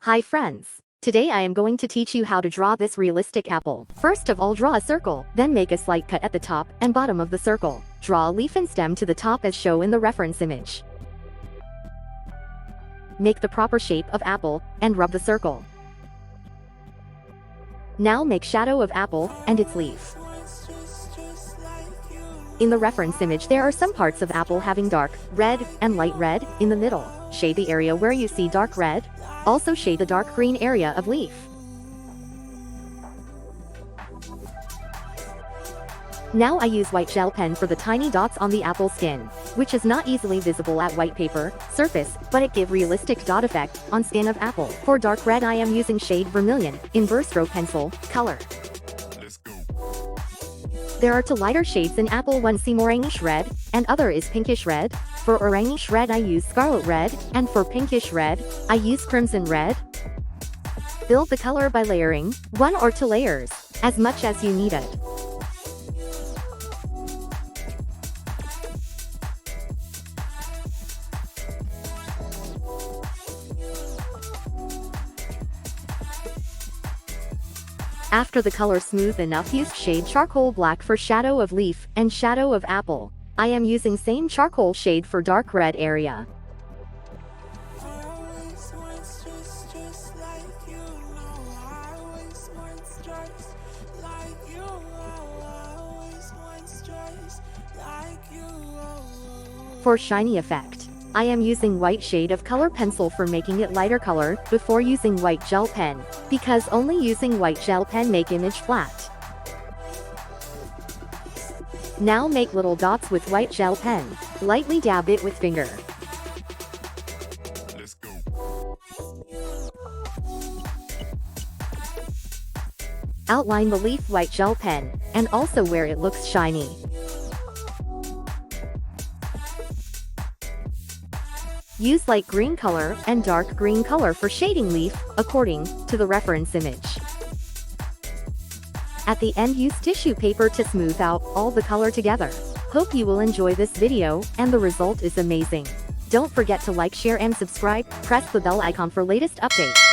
Hi friends. Today I am going to teach you how to draw this realistic apple. First of all, draw a circle, then make a slight cut at the top and bottom of the circle. Draw a leaf and stem to the top as shown in the reference image. Make the proper shape of apple and rub the circle. Now make shadow of apple and its leaf. In the reference image there are some parts of apple having dark red and light red in the middle. Shade the area where you see dark red. Also shade the dark green area of leaf. Now I use white gel pen for the tiny dots on the apple skin, which is not easily visible at white paper surface, but it give realistic dot effect on skin of apple. For dark red I am using shade vermilion in Verstroke pencil color. There are two lighter shades in apple, one seem orangish red, and other is pinkish red. For orangish red I use scarlet red, and for pinkish red, I use crimson red. Build the color by layering, 1 or 2 layers, as much as you need it. After the color smooth enough, use shade charcoal black for shadow of leaf and shadow of apple. I am using same charcoal shade for dark red area. For shiny effect, I am using white shade of color pencil for making it lighter color before using white gel pen, because only using white gel pen make image flat. Now make little dots with white gel pen. Lightly dab it with finger. Let's go. Outline the leaf white gel pen, and also where it looks shiny. Use light green color and dark green color for shading leaf, according to the reference image. At the end use tissue paper to smooth out all the color together. Hope you will enjoy this video, and the result is amazing. Don't forget to like, share and subscribe, press the bell icon for latest updates.